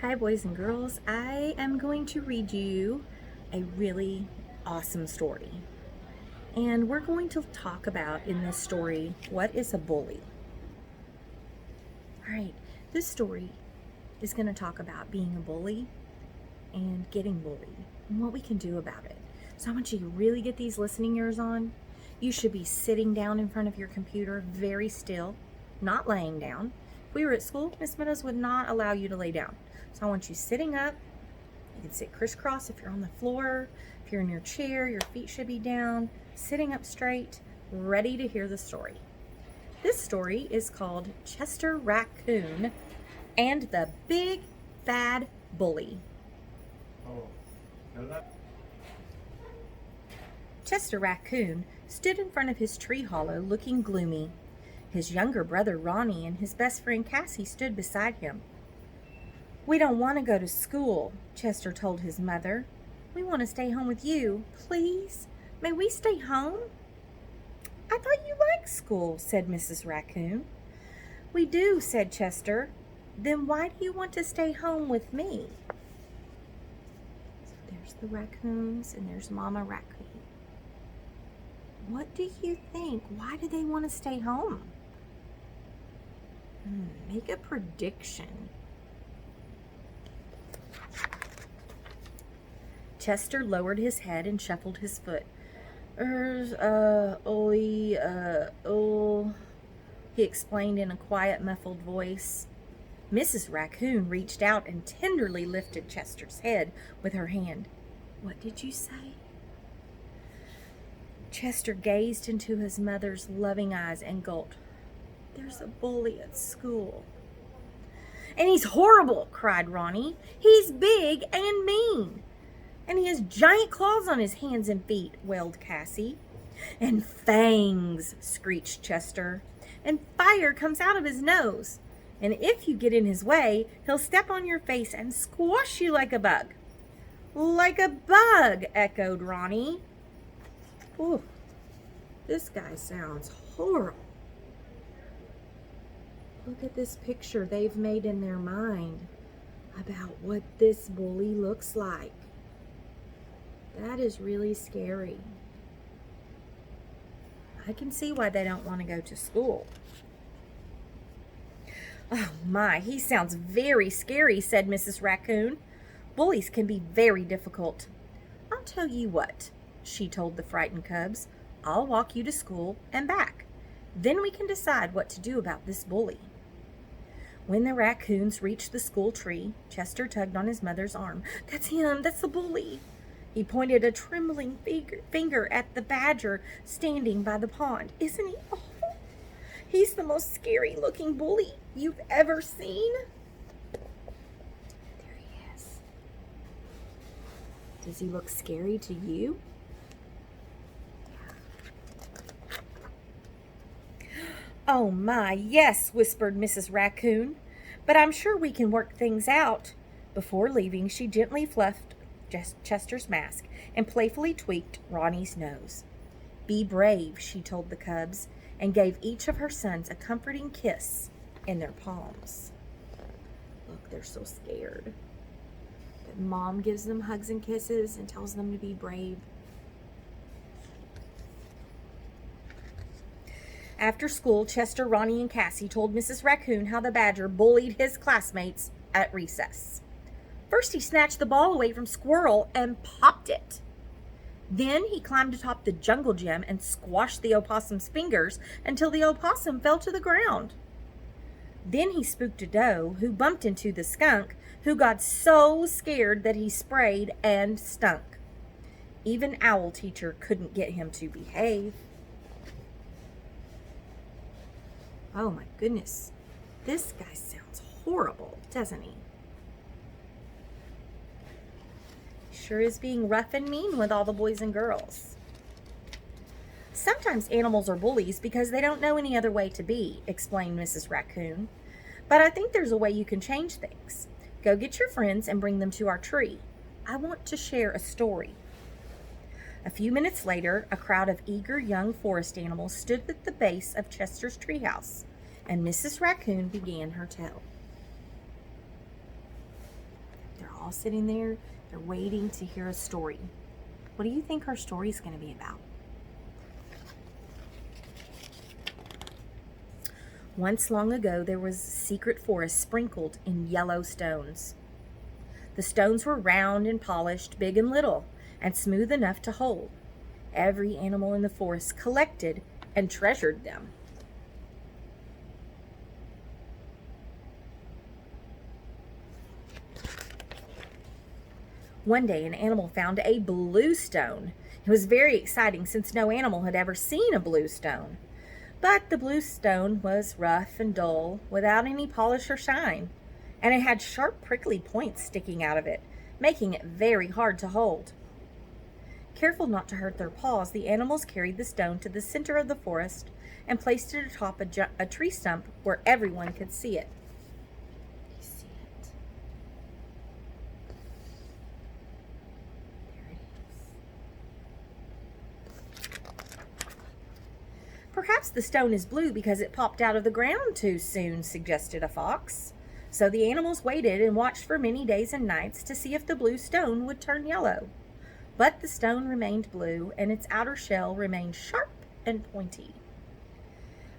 Hi boys and girls, I am going to read you a really awesome story. And we're going to talk about in this story, what is a bully? Alright, this story is going to talk about being a bully and getting bullied and what we can do about it. So I want you to really get these listening ears on. You should be sitting down in front of your computer very still, not laying down. If we were at school, Miss Meadows would not allow you to lay down. So I want you sitting up. You can sit crisscross if you're on the floor. If you're in your chair, your feet should be down, sitting up straight, ready to hear the story. This story is called Chester Raccoon and the Big Bad Bully. Chester Raccoon stood in front of his tree hollow looking gloomy. His younger brother Ronnie and his best friend Cassie stood beside him. "We don't want to go to school," Chester told his mother. "We want to stay home with you. Please, may we stay home?" "I thought you liked school," said Mrs. Raccoon. "We do," said Chester. "Then why do you want to stay home with me?" So there's the raccoons and there's Mama Raccoon. What do you think? Why do they want to stay home? Make a prediction. Chester lowered his head and shuffled his foot. He explained in a quiet, muffled voice. Mrs. Raccoon reached out and tenderly lifted Chester's head with her hand. "What did you say?" Chester gazed into his mother's loving eyes and gulped. "There's a bully at school." "And he's horrible," cried Ronnie. "He's big and mean. And he has giant claws on his hands and feet," wailed Cassie. "And fangs," screeched Chester. "And fire comes out of his nose. And if you get in his way, he'll step on your face and squash you like a bug." "Like a bug," echoed Ronnie. "Ooh, this guy sounds horrible." Look at this picture they've made in their mind about what this bully looks like. That is really scary. I can see why they don't want to go to school. "Oh my, he sounds very scary," said Mrs. Raccoon. "Bullies can be very difficult. I'll tell you what," she told the frightened cubs. "I'll walk you to school and back. Then we can decide what to do about this bully." When the raccoons reached the school tree, Chester tugged on his mother's arm. "That's him, that's the bully." He pointed a trembling finger at the badger standing by the pond. "Isn't he? Oh, he's the most scary-looking bully you've ever seen." There he is. Does he look scary to you? "Oh my, yes," whispered Mrs. Raccoon. "But I'm sure we can work things out." Before leaving, she gently fluffed Chester's mask and playfully tweaked Ronnie's nose. "Be brave," she told the cubs, and gave each of her sons a comforting kiss in their palms. Look, they're so scared. But Mom gives them hugs and kisses and tells them to be brave. After school, Chester, Ronnie, and Cassie told Mrs. Raccoon how the badger bullied his classmates at recess. First, he snatched the ball away from Squirrel and popped it. Then he climbed atop the jungle gym and squashed the opossum's fingers until the opossum fell to the ground. Then he spooked a doe who bumped into the skunk, who got so scared that he sprayed and stunk. Even Owl Teacher couldn't get him to behave. Oh my goodness, this guy sounds horrible, doesn't he? Sure is being rough and mean with all the boys and girls. "Sometimes animals are bullies because they don't know any other way to be," explained Mrs. Raccoon. "But I think there's a way you can change things. Go get your friends and bring them to our tree. I want to share a story." A few minutes later, a crowd of eager young forest animals stood at the base of Chester's treehouse, and Mrs. Raccoon began her tale. They're all sitting there. They're waiting to hear a story. What do you think our story is going to be about? Once long ago, there was a secret forest sprinkled in yellow stones. The stones were round and polished, big and little, and smooth enough to hold. Every animal in the forest collected and treasured them. One day, an animal found a blue stone. It was very exciting since no animal had ever seen a blue stone. But the blue stone was rough and dull, without any polish or shine, and it had sharp, prickly points sticking out of it, making it very hard to hold. Careful not to hurt their paws, the animals carried the stone to the center of the forest and placed it atop a tree stump where everyone could see it. You see it? There it is. Perhaps the stone is blue because it popped out of the ground too soon, suggested a fox. So the animals waited and watched for many days and nights to see if the blue stone would turn yellow. But the stone remained blue, and its outer shell remained sharp and pointy.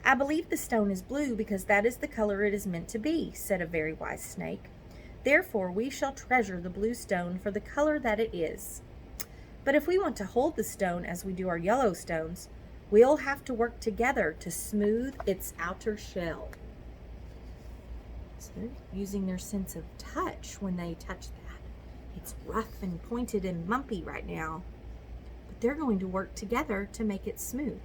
I believe the stone is blue because that is the color it is meant to be, said a very wise snake. Therefore, we shall treasure the blue stone for the color that it is. But if we want to hold the stone as we do our yellow stones, we'll have to work together to smooth its outer shell. So they're using their sense of touch when they touch that. It's rough and pointed and mumpy right now, but they're going to work together to make it smooth.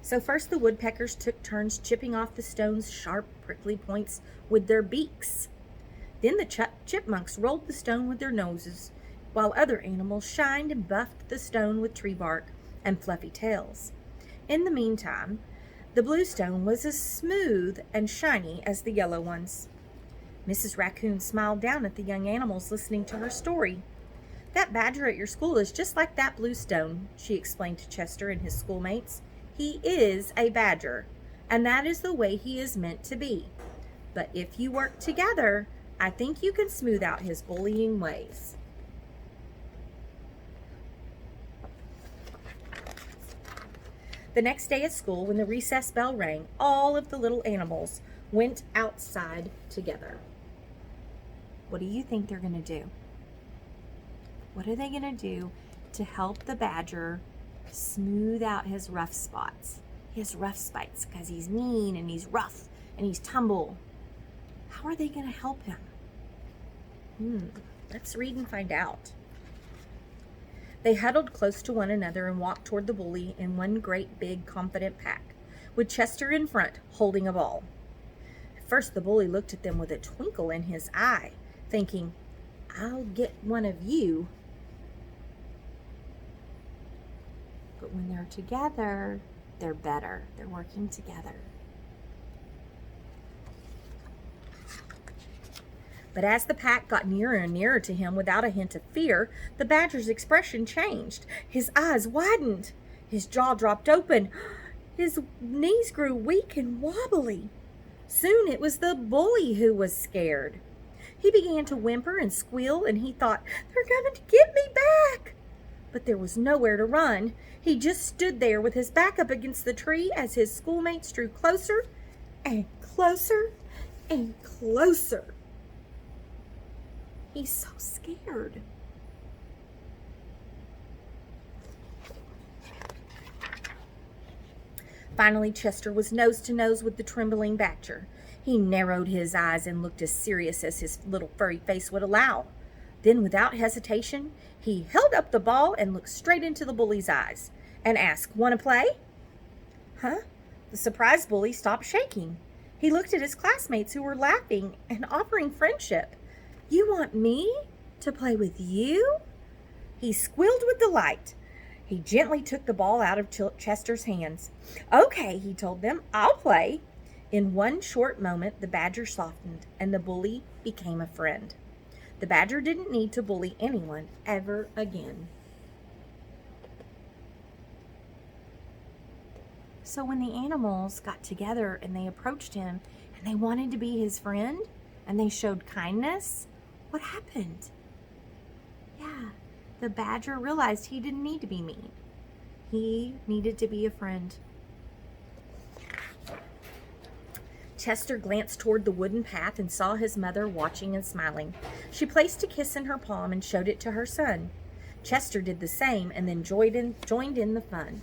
So first the woodpeckers took turns chipping off the stone's sharp, prickly points with their beaks. Then the chipmunks rolled the stone with their noses, while other animals shined and buffed the stone with tree bark and fluffy tails. In the meantime, the blue stone was as smooth and shiny as the yellow ones. Mrs. Raccoon smiled down at the young animals listening to her story. That badger at your school is just like that blue stone, she explained to Chester and his schoolmates. He is a badger, and that is the way he is meant to be. But if you work together, I think you can smooth out his bullying ways. The next day at school, when the recess bell rang, all of the little animals went outside together. What do you think they're going to do? What are they going to do to help the badger smooth out his rough spots? His rough spots, because he's mean and he's rough and he's tumble. How are they going to help him? Let's read and find out. They huddled close to one another and walked toward the bully in one great big confident pack, with Chester in front holding a ball. At first the bully looked at them with a twinkle in his eye, thinking, I'll get one of you. But when they're together, they're better. They're working together. But as the pack got nearer and nearer to him without a hint of fear, the badger's expression changed. His eyes widened. His jaw dropped open. His knees grew weak and wobbly. Soon it was the bully who was scared. He began to whimper and squeal, and he thought, they're coming to get me back. But there was nowhere to run. He just stood there with his back up against the tree as his schoolmates drew closer and closer and closer. He's so scared. Finally, Chester was nose to nose with the trembling badger. He narrowed his eyes and looked as serious as his little furry face would allow. Then, without hesitation, he held up the ball and looked straight into the bully's eyes and asked, "Want to play?" Huh? The surprised bully stopped shaking. He looked at his classmates who were laughing and offering friendship. "You want me to play with you?" He squealed with delight. He gently took the ball out of Chester's hands. "Okay," he told them, "I'll play." In one short moment, the badger softened, and the bully became a friend. The badger didn't need to bully anyone ever again. So when the animals got together and they approached him and they wanted to be his friend and they showed kindness, what happened? Yeah, the badger realized he didn't need to be mean. He needed to be a friend. Chester glanced toward the wooden path and saw his mother watching and smiling. She placed a kiss in her palm and showed it to her son. Chester did the same and then joined in the fun.